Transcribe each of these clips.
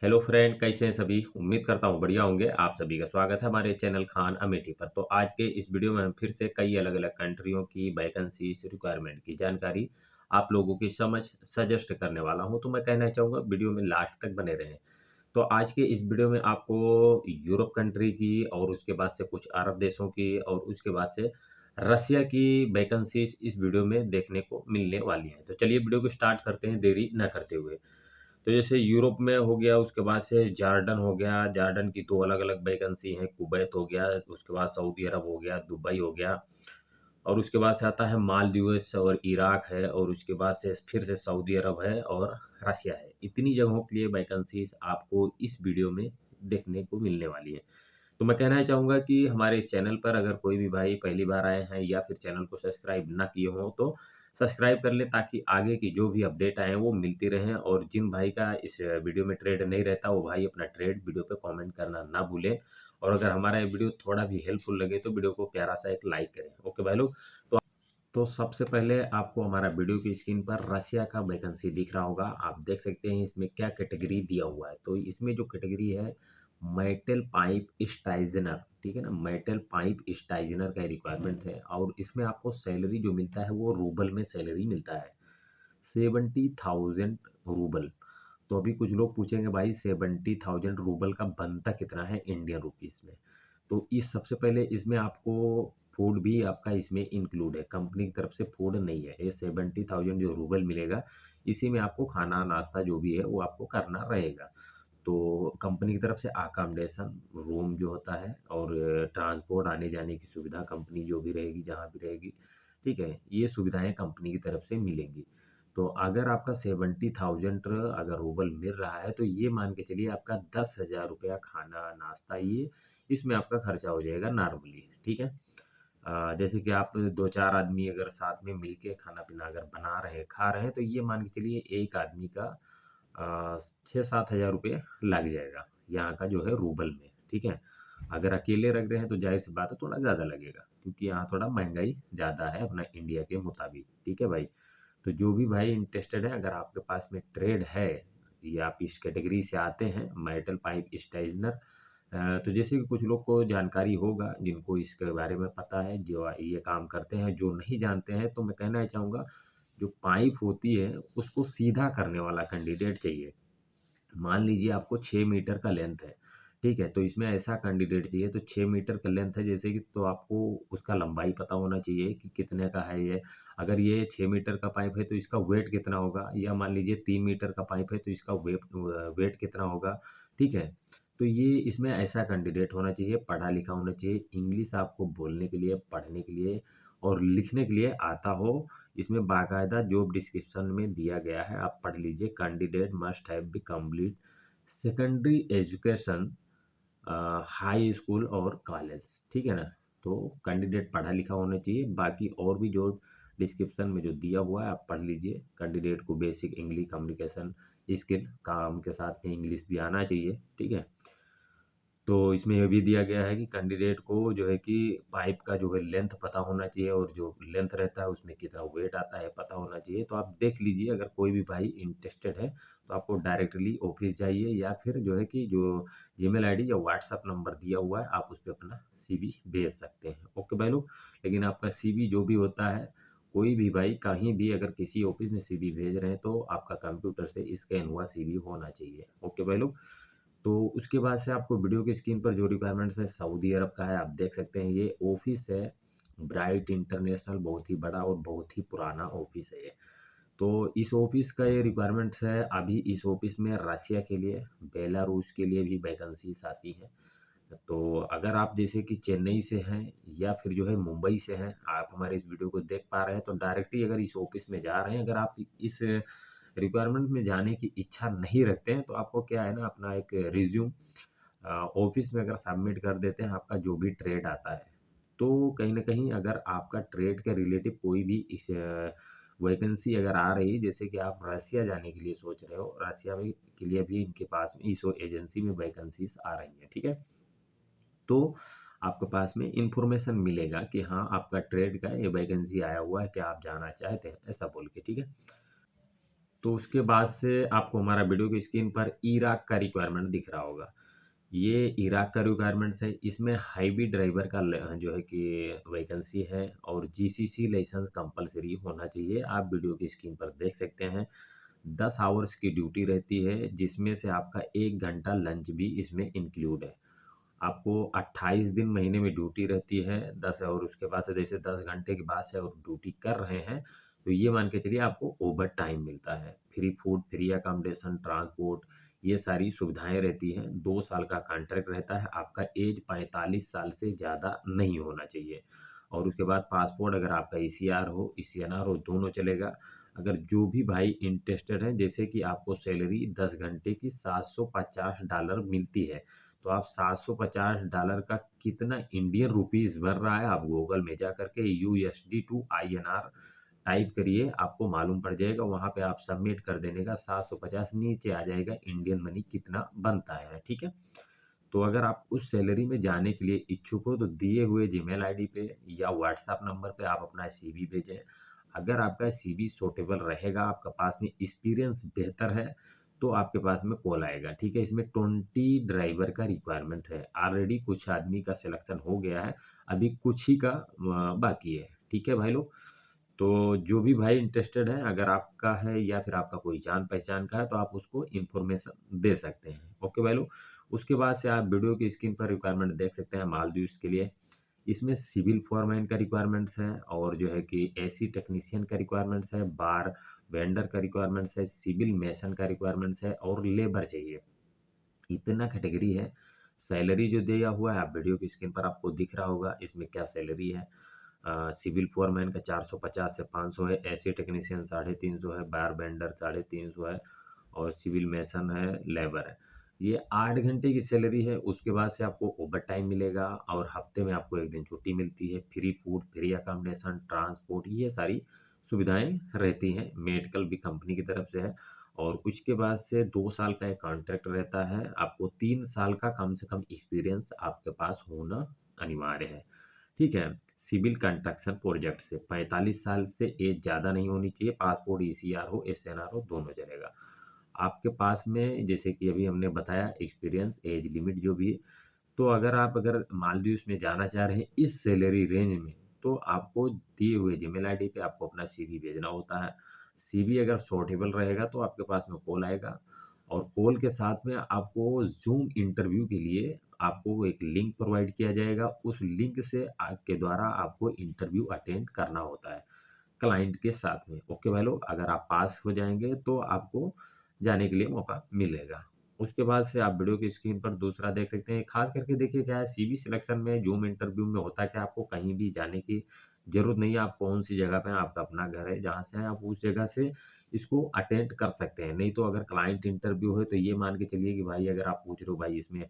Hello friend, कैसे हैं सभी। उम्मीद करता हूँ बढ़िया होंगे। आप सभी का स्वागत है हमारे चैनल खान अमेठी पर। तो आज के इस वीडियो में हम फिर से कई अलग अलग कंट्रियों की वैकेंसीज रिक्वायरमेंट की जानकारी आप लोगों की समझ सजेस्ट करने वाला हूँ। तो मैं कहना चाहूँगा वीडियो में लास्ट तक बने रहें। तो आज के इस वीडियो में आपको यूरोप कंट्री की और उसके बाद से कुछ अरब देशों की और उसके बाद से रसिया की वैकेंसीज इस वीडियो में देखने को मिलने वाली हैं। तो चलिए वीडियो को स्टार्ट करते हैं देरी न करते हुए। तो जैसे यूरोप में हो गया, उसके बाद से जॉर्डन हो गया, जॉर्डन की 2 अलग-अलग वैकेंसी हैं, कुवैत हो गया, उसके बाद सऊदी अरब हो गया, दुबई हो गया और उसके बाद से आता है मालदीव्स और इराक है और उसके बाद से फिर से सऊदी अरब है और रसिया है। इतनी जगहों के लिए वैकेंसीज़ आपको इस वीडियो में देखने को मिलने वाली है। तो मैं कहना चाहूँगा कि हमारे इस चैनल पर अगर कोई भी भाई पहली बार आए हैं या फिर चैनल को सब्सक्राइब ना किए हों तो सब्सक्राइब कर लें, ताकि आगे की जो भी अपडेट आएँ वो मिलती रहें। और जिन भाई का इस वीडियो में ट्रेड नहीं रहता वो भाई अपना ट्रेड वीडियो पे कमेंट करना ना भूलें। और अगर हमारा ये वीडियो थोड़ा भी हेल्पफुल लगे तो वीडियो को प्यारा सा एक लाइक करें। ओके भाई लोग। तो सबसे पहले आपको हमारा वीडियो की स्क्रीन पर रसिया का वैकेंसी दिख रहा होगा। आप देख सकते हैं इसमें क्या कैटेगरी दिया हुआ है। तो इसमें जो कैटेगरी है मेटल पाइप स्टाइजनर, ठीक है ना, मेटल पाइप स्टाइजनर का रिक्वायरमेंट है और इसमें आपको सैलरी जो मिलता है वो रूबल में सैलरी मिलता है, 70,000 रूबल। तो अभी कुछ लोग पूछेंगे भाई 70,000 रूबल का बनता कितना है इंडियन रुपीस में। तो इस सबसे पहले इसमें आपको फूड भी आपका इसमें इंक्लूड है, कंपनी की तरफ से फूड नहीं है। ये 70,000 जो रूबल मिलेगा इसी में आपको खाना नाश्ता जो भी है वो आपको करना रहेगा। तो कंपनी की तरफ से अकोमोडेशन रूम जो होता है और ट्रांसपोर्ट आने जाने की सुविधा कंपनी जो भी रहेगी जहाँ भी रहेगी, ठीक है, ये सुविधाएं कंपनी की तरफ से मिलेंगी। तो अगर आपका 70,000 अगर रूबल मिल रहा है तो ये मान के चलिए आपका 10,000 रुपया खाना नाश्ता ये इसमें आपका खर्चा हो जाएगा नॉर्मली, ठीक है। जैसे कि आप दो चार आदमी अगर साथ में मिलके खाना पीना अगर बना रहे हैं खा रहे हैं तो ये मान के चलिए एक आदमी का 6-7 हज़ार रुपये लग जाएगा यहाँ का जो है रूबल में, ठीक है। अगर अकेले रख रहे हैं तो जाहिर सी बात है थोड़ा ज़्यादा लगेगा, क्योंकि यहाँ थोड़ा महंगाई ज़्यादा है अपना इंडिया के मुताबिक, ठीक है भाई। तो जो भी भाई इंटरेस्टेड है, अगर आपके पास में ट्रेड है या आप इस कैटेगरी से आते हैं मेटल पाइप स्टाइजनर, तो जैसे कि कुछ लोग को जानकारी होगा जिनको इसके बारे में पता है, जो ये काम करते हैं, जो नहीं जानते हैं तो मैं कहना चाहूँगा जो पाइप होती है उसको सीधा करने वाला कैंडिडेट चाहिए। मान लीजिए आपको 6 मीटर का लेंथ है, ठीक है? तो इसमें ऐसा कैंडिडेट चाहिए, तो 6 मीटर का लेंथ है जैसे कि, तो आपको उसका लंबाई पता होना चाहिए कि कितने का है ये। अगर ये 6 मीटर का पाइप है तो इसका वेट कितना होगा, या मान लीजिए 3 मीटर का पाइप है तो इसका वेट कितना होगा, ठीक है? तो ये इसमें ऐसा कैंडिडेट होना चाहिए, पढ़ा लिखा होना चाहिए, इंग्लिश आपको बोलने के लिए, पढ़ने के लिए और लिखने के लिए आता हो। इसमें बाकायदा जॉब डिस्क्रिप्शन में दिया गया है, आप पढ़ लीजिए। Candidate must have be complete secondary education, high school और कॉलेज, ठीक है ना। तो कैंडिडेट पढ़ा लिखा होना चाहिए। बाकी और भी जो डिस्क्रिप्शन में जो दिया हुआ है आप पढ़ लीजिए। कैंडिडेट को बेसिक इंग्लिश कम्युनिकेशन स्किल, काम के साथ में इंग्लिश भी आना चाहिए, ठीक है। तो इसमें ये भी दिया गया है कि कैंडिडेट को जो है कि पाइप का जो है लेंथ पता होना चाहिए और जो लेंथ रहता है उसमें कितना वेट आता है पता होना चाहिए। तो आप देख लीजिए, अगर कोई भी भाई इंटरेस्टेड है तो आपको डायरेक्टली ऑफिस जाइए या फिर जो है कि जो ईमेल आईडी या व्हाट्सएप नंबर दिया हुआ है आप उस पर अपना सीवी भेज सकते हैं। ओके भाई लोग। लेकिन आपका सीवी जो भी होता है, कोई भी भाई कहीं भी अगर किसी ऑफिस में सीवी भेज रहे हैं तो आपका कंप्यूटर से स्कैन हुआ सीवी होना चाहिए। ओके भाई लोग। तो उसके बाद से आपको वीडियो की स्क्रीन पर जो रिक्वायरमेंट्स है सऊदी अरब का है, आप देख सकते हैं। ये ऑफिस है ब्राइट इंटरनेशनल, बहुत ही बड़ा और बहुत ही पुराना ऑफिस है ये। तो इस ऑफिस का ये रिक्वायरमेंट्स है। अभी इस ऑफिस में रसिया के लिए, बेलारूस के लिए भी वैकेंसीज आती हैं। तो अगर आप जैसे कि चेन्नई से हैं या फिर जो है मुंबई से हैं, आप हमारे इस वीडियो को देख पा रहे हैं, तो डायरेक्टली अगर इस ऑफिस में जा रहे हैं, अगर आप इस रिक्वायरमेंट में जाने की इच्छा नहीं रखते हैं तो आपको क्या है ना, अपना एक रिज्यूम ऑफिस में अगर सबमिट कर देते हैं, आपका जो भी ट्रेड आता है, तो कहीं न कहीं अगर आपका ट्रेड के रिलेटिव कोई भी इस वैकेंसी अगर आ रही है, जैसे कि आप रसिया जाने के लिए सोच रहे हो, रसिया में के लिए भी इनके पास में इस एजेंसी में वैकेंसीज़ आ रही हैं, ठीक है? तो आपके पास में इन्फॉर्मेशन मिलेगा कि हाँ, आपका ट्रेड का ये वैकेंसी आया हुआ है, क्या आप जाना चाहते हैं? ऐसा बोल के, ठीक है? तो उसके बाद से आपको हमारा वीडियो की स्क्रीन पर इराक का रिक्वायरमेंट दिख रहा होगा। ये इराक का रिक्वायरमेंट्स है, इसमें हाईवी ड्राइवर का जो है कि वैकेंसी है और जीसीसी लाइसेंस कंपलसरी होना चाहिए। आप वीडियो की स्क्रीन पर देख सकते हैं। 10 आवर्स की ड्यूटी रहती है, जिसमें से आपका 1 घंटा लंच भी इसमें इंक्लूड है। आपको 28 दिन महीने में ड्यूटी रहती है 10, और उसके बाद से जैसे 10 घंटे के बाद से और ड्यूटी कर रहे हैं, तो ये मान के चलिए आपको ओवर टाइम मिलता है। Free food, free accommodation, transport, ये सारी सुविधाएँ रहती हैं। 2 साल का कॉन्ट्रैक्ट रहता है। आपका ऐज 45 साल से ज़्यादा नहीं होना चाहिए। और उसके बाद पासपोर्ट, अगर आपका ईसीआर हो, ईसीएनआर हो, दोनों चलेगा। अगर जो भी भाई इंटरेस्टेड हैं, जैसे कि आपको सैलरी 10 घंटे की $750 मिलती है। तो आप $750 का कितना इंडियन रुपीस बन रहा है, आप गूगल में जा करके यूएसडी टू आईएनआर टाइप करिए, आपको मालूम पड़ जाएगा। वहां पे आप सबमिट कर देने का 750 नीचे आ जाएगा इंडियन मनी कितना बनता है। ठीक है। तो अगर आप उस सैलरी में जाने के लिए इच्छुक हो, तो दिए हुए जीमेल आईडी पे या व्हाट्सएप नंबर पे आप अपना सीवी भेजें। अगर आपका सीवी सूटेबल रहेगा, आपके पास में एक्सपीरियंस बेहतर है, तो आपके पास में कॉल आएगा। ठीक है। इसमें 20 ड्राइवर का रिक्वायरमेंट है। ऑलरेडी कुछ आदमी का सिलेक्शन हो गया है, अभी कुछ ही का बाकी है। ठीक है भाई लोग। तो जो भी भाई इंटरेस्टेड है, अगर आपका है या फिर आपका कोई जान पहचान का है, तो आप उसको इन्फॉर्मेशन दे सकते हैं। ओके भाई लोग। उसके बाद से आप वीडियो की स्क्रीन पर रिक्वायरमेंट देख सकते हैं मालदीव्स के लिए। इसमें सिविल फॉरमैन का रिक्वायरमेंट्स है, और जो है कि एसी टेक्नीशियन का रिक्वायरमेंट्स है, बार वेंडर का रिक्वायरमेंट्स है, सिविल मेसन का रिक्वायरमेंट्स है, और लेबर चाहिए। इतना कैटेगरी है। सैलरी जो दिया हुआ है, आप वीडियो की स्क्रीन पर आपको दिख रहा होगा इसमें क्या सैलरी है। सिविल फोरमैन का 450 से 500 है, एसी टेक्नीशियन 350 है, बार बेंडर 350 है, और सिविल मेसन है, लेबर है। ये 8 घंटे की सैलरी है। उसके बाद से आपको ओवर टाइम मिलेगा, और हफ्ते में आपको 1 दिन छुट्टी मिलती है। Free food, free accommodation, transport, ये सारी सुविधाएं रहती हैं। मेडिकल भी कंपनी की तरफ से है। और उसके बाद से 2 साल का एक कॉन्ट्रैक्ट रहता है। आपको 3 साल का कम से कम एक्सपीरियंस आपके पास होना अनिवार्य है। ठीक है। सिविल कंस्ट्रक्शन प्रोजेक्ट से 45 साल से एज ज़्यादा नहीं होनी चाहिए। पासपोर्ट, ईसीआर हो, एसएनआर हो, दोनों चलेगा। आपके पास में जैसे कि अभी हमने बताया एक्सपीरियंस, एज लिमिट जो भी है। तो अगर मालदीव्स में जाना चाह रहे हैं इस सैलरी रेंज में, तो आपको दिए हुए जीमेल आईडी पे आपको अपना सीवी भेजना होता है। सीवी अगर सूटेबल रहेगा, तो आपके पास में कॉल आएगा, और कॉल के साथ में आपको ज़ूम इंटरव्यू के लिए आपको एक लिंक प्रोवाइड किया जाएगा। उस लिंक से आपके द्वारा आपको इंटरव्यू अटेंड करना होता है क्लाइंट के साथ में। ओके भाई लोग, अगर आप पास हो जाएँगे, तो आपको जाने के लिए मौका मिलेगा। उसके बाद से आप वीडियो की स्क्रीन पर दूसरा देख सकते हैं। ख़ास करके देखिए क्या है, सीवी सिलेक्शन में, ज़ूम इंटरव्यू में होता क्या है, आपको कहीं भी जाने की ज़रूरत नहीं है। आप कौन-सी जगह पे हैं, आपका अपना घर है, जहाँ से हैं आप उस जगह से इसको अटेंड कर सकते हैं। नहीं तो अगर क्लाइंट इंटरव्यू है, तो ये मान के चलिए कि भाई अगर आप पूछ रहे हो भाई इसमें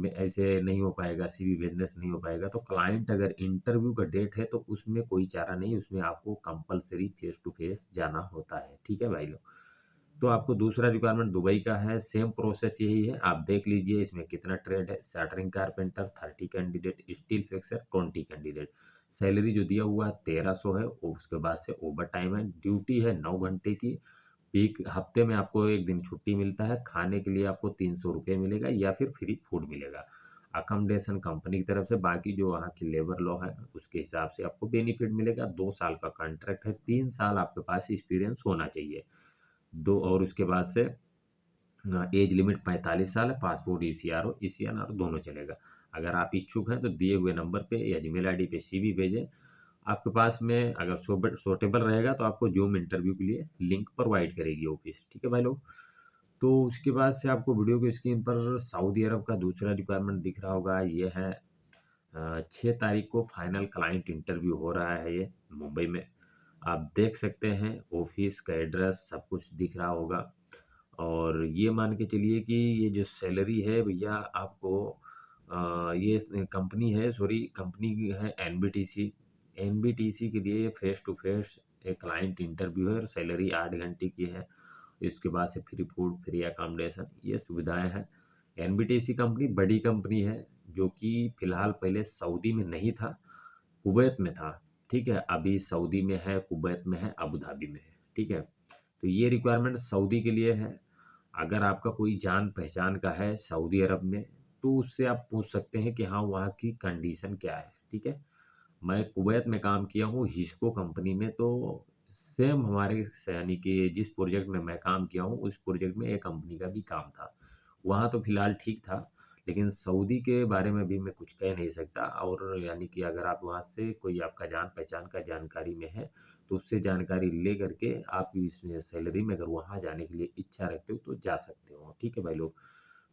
ऐसे नहीं हो पाएगा, सीवी भेजने से नहीं हो पाएगा, तो क्लाइंट अगर इंटरव्यू का डेट है, तो उसमें कोई चारा नहीं, उसमें आपको कंपल्सरी फेस टू फेस जाना होता है। ठीक है भाई लोग। तो आपको दूसरा रिक्वायरमेंट दुबई का है, सेम प्रोसेस यही है। आप देख लीजिए इसमें कितना ट्रेड है। Shuttering carpenter 30 candidate, steel fixer 20 candidate. Salary जो दिया हुआ है 1300 है, और उसके बाद से ओवर टाइम है। ड्यूटी है 9 घंटे की। पीक हफ्ते में आपको 1 दिन छुट्टी मिलता है। खाने के लिए आपको ₹300 मिलेगा, या फिर फ्री फूड मिलेगा। अकोमोडेशन कंपनी की तरफ से, बाकी जो वहाँ की लेबर लॉ है उसके हिसाब से आपको बेनिफिट मिलेगा। 2 साल का कॉन्ट्रैक्ट है, 3 साल आपके पास एक्सपीरियंस होना चाहिए। दो, और उसके बाद से एज लिमिट 45 साल है। पासपोर्ट, ईसीआर हो, ईसीएनआर दोनों चलेगा। अगर आप इच्छुक हैं, तो दिए हुए नंबर पे या जीमेल आईडी पे सीवी भेजें। आपके पास में अगर सूटेबल रहेगा, तो आपको ज़ूम इंटरव्यू के लिए लिंक प्रोवाइड करेगी ऑफिस। ठीक है भाई लोग। तो उसके बाद से आपको वीडियो की स्क्रीन पर सऊदी अरब का दूसरा रिक्वायरमेंट दिख रहा होगा। ये है 6 तारीख को फाइनल क्लाइंट इंटरव्यू हो रहा है, ये मुंबई में। आप देख सकते हैं ऑफिस का एड्रेस, सब कुछ दिख रहा होगा। और ये मान के चलिए कि ये जो सैलरी है भैया आपको, ये कंपनी है, सॉरी कंपनी की है एनबीटीसी। एनबीटीसी के लिए फेस टू फेस एक क्लाइंट इंटरव्यू है, और सैलरी 8 घंटे की है। इसके बाद से फ्री फूड, फ्री अकोमोडेशन, ये सुविधाएं हैं। एनबीटीसी कंपनी बड़ी कंपनी है, जो कि फिलहाल पहले सऊदी में नहीं था, कुवैत में था। ठीक है। अभी सऊदी में है, कुवैत में है, अबू धाबी में है। ठीक है। तो ये रिक्वायरमेंट सऊदी के लिए है। अगर आपका कोई जान पहचान का है सऊदी अरब में, तो उससे आप पूछ सकते हैं कि हाँ, वहाँ की कंडीशन क्या है, ठीक है? मैं कुवैत में काम किया हूँ हिस्को कंपनी में, तो सेम हमारे यानी कि जिस प्रोजेक्ट में मैं काम किया हूँ, उस प्रोजेक्ट में एक कंपनी का भी काम था। वहाँ तो फिलहाल ठीक था, लेकिन सऊदी के बारे में भी मैं कुछ कह नहीं सकता। और यानी कि अगर आप वहाँ से कोई आपका जान पहचान का जानकारी में है, तो उससे जानकारी ले करके आप इस सैलरी में अगर वहाँ जाने के लिए इच्छा रखते हो तो जा सकते हो, ठीक है भाई लोग।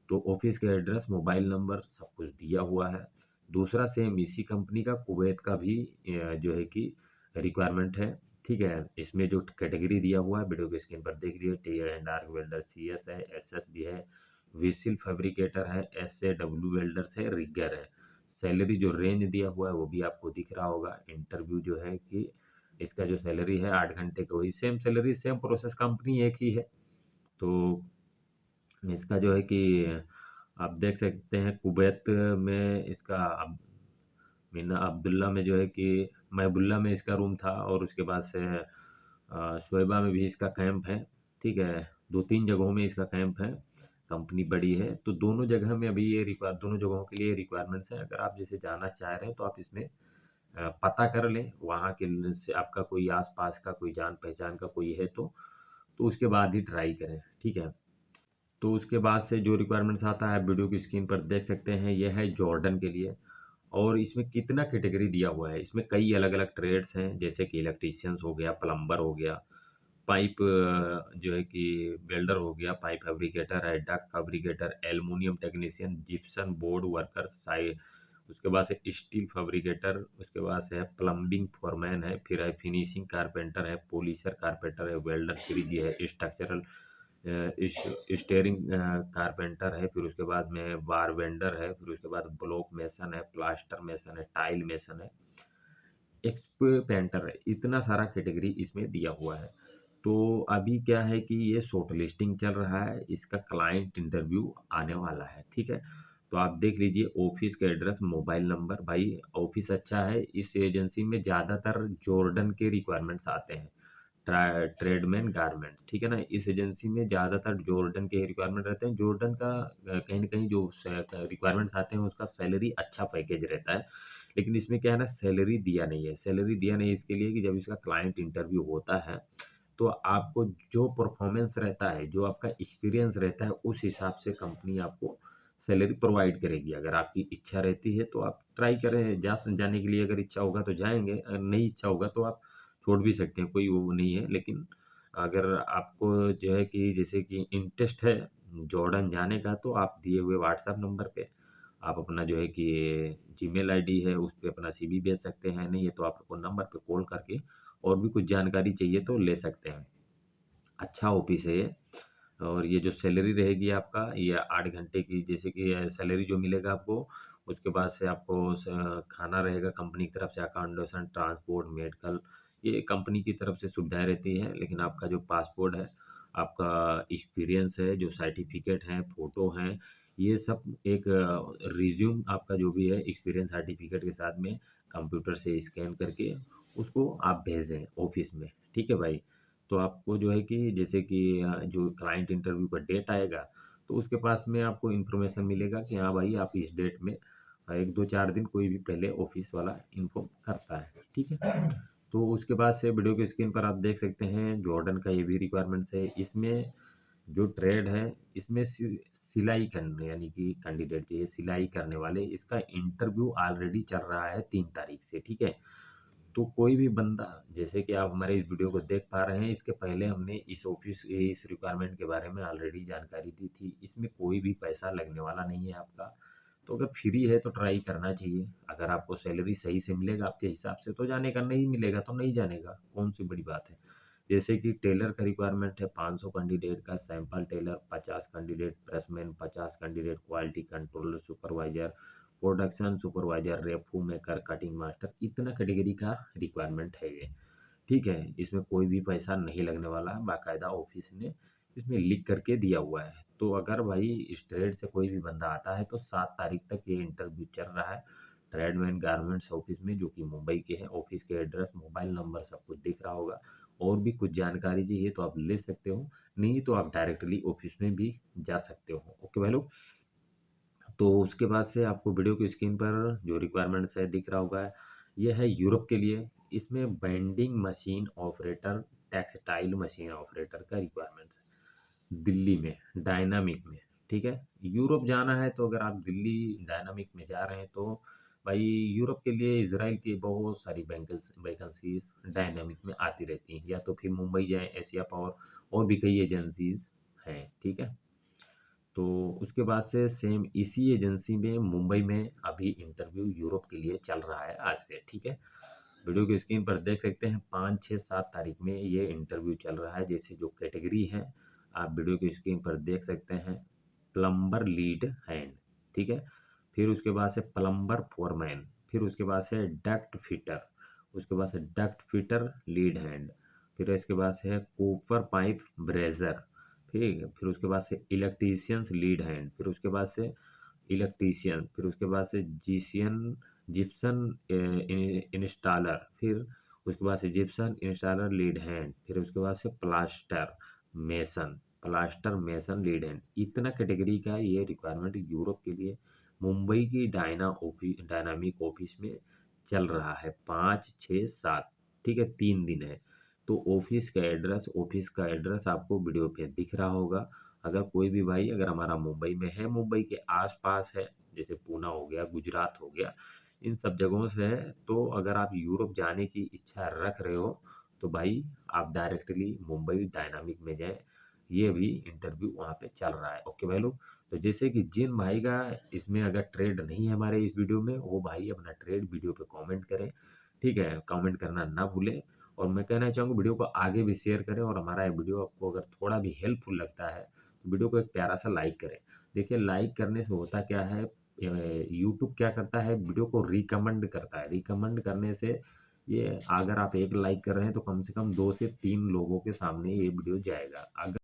तो ऑफिस का एड्रेस, मोबाइल नंबर सब कुछ दिया हुआ है। दूसरा सेम इसी कंपनी का कुवैत का भी जो है कि रिक्वायरमेंट है, ठीक है? इसमें जो कैटेगरी दिया हुआ है वीडियो के स्क्रीन पर देख लीजिए, T and arc welder CS है, SS भी है, व्हीसिल फैब्रिकेटर है, SAW वेल्डर्स है, रिगर है। सैलरी जो रेंज दिया हुआ है वो भी आपको दिख रहा होगा। इंटरव्यू जो है कि इसका जो सैलरी है 8 घंटे का वही same salary, same process, company एक ही है। तो इसका जो है कि आप देख सकते हैं कुवैत में इसका मीना अब्दुल्ला में जो है कि महबुल्ला में इसका रूम था, और उसके बाद से शोएबा में भी इसका कैंप है, ठीक है? 2-3 जगहों में इसका कैंप है, कंपनी बड़ी है। तो दोनों जगह में अभी ये रिक्वायर दोनों जगहों के लिए रिक्वायरमेंट्स हैं। अगर आप जैसे जाना चाह रहे हैं तो आप इसमें पता कर लें वहाँ के से आपका कोई आस-पास का कोई जान-पहचान का कोई है तो उसके बाद ही ट्राई करें, ठीक है? तो उसके बाद से जो रिक्वायरमेंट्स आता है वीडियो की स्क्रीन पर देख सकते हैं, ये है जॉर्डन के लिए। और इसमें कितना कैटेगरी दिया हुआ है, इसमें कई अलग-अलग ट्रेड्स हैं, जैसे कि इलेक्ट्रीशियंस हो गया, प्लम्बर हो गया, पाइप जो है कि वेल्डर हो गया, पाइप फैब्रिकेटर है, duct fabricator, aluminium technician, gypsum board worker, साइ उसके बाद से स्टील फैब्रिकेटर, उसके बाद से है प्लम्बिंग फोरमैन है, फिर है फिनिशिंग कारपेंटर है, पॉलिशर कारपेंटर है, वेल्डर 3G है, स्ट्रक्चरल स्टेयरिंग कारपेंटर है, फिर उसके बाद में बार वेंडर है, फिर उसके बाद ब्लॉक मेसन है, प्लास्टर मेसन है, टाइल मेसन है, एक्सपो पेंटर है। इतना सारा कैटेगरी इसमें दिया हुआ है। तो अभी क्या है कि ये शॉर्ट लिस्टिंग चल रहा है, इसका क्लाइंट इंटरव्यू आने वाला है, ठीक है? तो आप देख लीजिए ऑफिस का एड्रेस, मोबाइल नंबर। भाई ऑफिस अच्छा है, इस एजेंसी में ज़्यादातर जॉर्डन के रिक्वायरमेंट्स आते हैं, ट्रेडमैन गारमेंट, ठीक है ना? इस एजेंसी में ज़्यादातर जॉर्डन के रिक्वायरमेंट रहते हैं। जॉर्डन का कहीं न कहीं जो रिक्वायरमेंट्स आते हैं उसका सैलरी अच्छा पैकेज रहता है। लेकिन इसमें क्या है ना, सैलरी दिया नहीं है। सैलरी दिया नहीं है इसके लिए कि जब इसका क्लाइंट इंटरव्यू होता है, तो आपको जो परफॉर्मेंस रहता है, जो आपका एक्सपीरियंस रहता है, उस हिसाब से कंपनी आपको सैलरी प्रोवाइड करेगी। अगर आपकी इच्छा रहती है तो आप ट्राई करें, जाने के लिए अगर इच्छा होगा तो जाएँगे, अगर नहीं इच्छा होगा तो आप छोड़ भी सकते हैं, कोई वो नहीं है। लेकिन अगर आपको जो है कि जैसे कि इंटरेस्ट है जॉर्डन जाने का, तो आप दिए हुए व्हाट्सएप नंबर पे आप अपना जो है कि जीमेल आईडी है, उस पे अपना सीवी भेज सकते हैं। नहीं है तो आप आपको नंबर पे कॉल करके और भी कुछ जानकारी चाहिए तो ले सकते हैं। अच्छा ऑफिस है ये। और ये जो सैलरी रहेगी आपका, ये 8 घंटे की, जैसे कि सैलरी जो मिलेगा आपको, उसके बाद से आपको खाना रहेगा कंपनी की तरफ से, अकोमोडेशन, ट्रांसपोर्ट, मेडिकल, ये कंपनी की तरफ से सुविधाएं रहती हैं। लेकिन आपका जो पासपोर्ट है, आपका एक्सपीरियंस है, जो सर्टिफिकेट हैं, फोटो हैं, ये सब एक रिज्यूम आपका जो भी है एक्सपीरियंस सर्टिफिकेट के साथ में कंप्यूटर से स्कैन करके उसको आप भेजें ऑफिस में, ठीक है भाई? तो आपको जो है कि जैसे कि जो क्लाइंट इंटरव्यू का डेट आएगा, तो उसके पास में आपको इन्फॉर्मेशन मिलेगा कि हाँ भाई, आप इस डेट में 1-2-4 दिन कोई भी पहले ऑफिस वाला इन्फॉर्म करता है, ठीक है? तो उसके बाद से वीडियो की स्क्रीन पर आप देख सकते हैं जॉर्डन का ये भी रिक्वायरमेंट्स है। इसमें जो ट्रेड है, इसमें सिलाई करने यानी कि कैंडिडेट चाहिए सिलाई करने वाले, इसका इंटरव्यू ऑलरेडी चल रहा है 3 तारीख से, ठीक है? तो कोई भी बंदा, जैसे कि आप हमारे इस वीडियो को देख पा रहे हैं, इसके पहले हमने इस रिक्वायरमेंट के बारे में ऑलरेडी जानकारी दी थी। इसमें कोई भी पैसा लगने वाला नहीं है आपका। तो अगर फ्री है तो ट्राई करना चाहिए। अगर आपको सैलरी सही से मिलेगा आपके हिसाब से तो जाने का, नहीं मिलेगा तो नहीं जाने का, कौन-सी बड़ी बात है। जैसे कि टेलर का रिक्वायरमेंट है 500 कैंडिडेट का, sample tailor 50 candidate, pressman 50 candidate, quality controller, supervisor, production supervisor, रेफू मेकर, कटिंग मास्टर, इतना कैटेगरी का रिक्वायरमेंट है ये, ठीक है? इसमें कोई भी पैसा नहीं लगने वाला है, बाकायदा ऑफिस ने इसमें लिख करके दिया हुआ है। तो अगर भाई इस ट्रेड से कोई भी बंदा आता है तो 7 तारीख तक ये इंटरव्यू चल रहा है। ट्रेडमैन गारमेंट्स ऑफिस में, जो कि मुंबई के हैं। ऑफिस के एड्रेस, मोबाइल नंबर सब कुछ दिख रहा होगा। और भी कुछ जानकारी चाहिए तो आप ले सकते हो, नहीं तो आप डायरेक्टली ऑफिस में भी जा सकते हो। ओके भाई लोग, तो उसके बाद से आपको वीडियो की स्क्रीन पर जो रिक्वायरमेंट्स है दिख रहा होगा, ये है यूरोप के लिए। इसमें bending machine operator, textile machine operator का रिक्वायरमेंट्स है दिल्ली में, डायनामिक में। ठीक है, यूरोप जाना है तो अगर आप दिल्ली डायनामिक में जा रहे हैं तो भाई यूरोप के लिए इसराइल की बहुत सारी वैकेंसीज डायनामिक में आती रहती हैं, या तो फिर मुंबई जाएं, एशिया पावर, और भी कई एजेंसीज हैं। ठीक है, तो उसके बाद से सेम इसी एजेंसी में मुंबई में अभी इंटरव्यू यूरोप के लिए चल रहा है आज से। ठीक है, वीडियो की स्क्रीन पर देख सकते हैं 5, 6, 7 तारीख में ये इंटरव्यू चल रहा है। जैसे जो कैटेगरी है आप वीडियो की स्क्रीन पर देख सकते हैं, प्लम्बर लीड हैंड। ठीक है, फिर उसके बाद से प्लम्बर फोरमैन, फिर उसके बाद से डक्ट फिटर, उसके बाद से डक्ट फिटर लीड हैंड, फिर इसके बाद से है कूपर पाइप ब्रेजर। ठीक है, फिर उसके बाद से इलेक्ट्रीशियंस लीड हैंड, फिर उसके बाद से इलेक्ट्रीशियन, फिर उसके बाद से जिशियन जिप्सन इंस्टॉलर, फिर उसके बाद से जिप्सन इंस्टॉलर लीड हैंड, फिर उसके बाद से mason plaster mason lead hand. इतना कैटेगरी का ये रिक्वायरमेंट यूरोप के लिए मुंबई की डायनामिक ऑफिस में चल रहा है। 5, 6, 7, ठीक है, 3 दिन है। तो ऑफिस का एड्रेस आपको वीडियो पे दिख रहा होगा। अगर कोई भी भाई अगर हमारा मुंबई में है, मुंबई के आसपास है, जैसे पूना हो गया, गुजरात हो गया, इन सब जगहों से है, तो अगर आप यूरोप जाने की इच्छा रख रहे हो तो भाई आप डायरेक्टली मुंबई डायनामिक में जाएं। ये भी इंटरव्यू वहाँ पे चल रहा है। ओके भाई लोग, तो जैसे कि जिन भाई का इसमें अगर ट्रेड नहीं है हमारे इस वीडियो में, वो भाई अपना ट्रेड वीडियो पे कमेंट करें। ठीक है, कमेंट करना ना भूलें। और मैं कहना चाहूँगा वीडियो को आगे भी शेयर करें, और हमारा ये वीडियो आपको अगर थोड़ा भी हेल्पफुल लगता है तो वीडियो को एक प्यारा सा लाइक करें। देखिए, लाइक करने से होता क्या है, यूट्यूब क्या करता है, वीडियो को रिकमेंड करता है। रिकमेंड करने से ये, अगर आप एक लाइक कर रहे हैं तो कम से कम 2 से 3 लोगों के सामने ये वीडियो जाएगा। अगर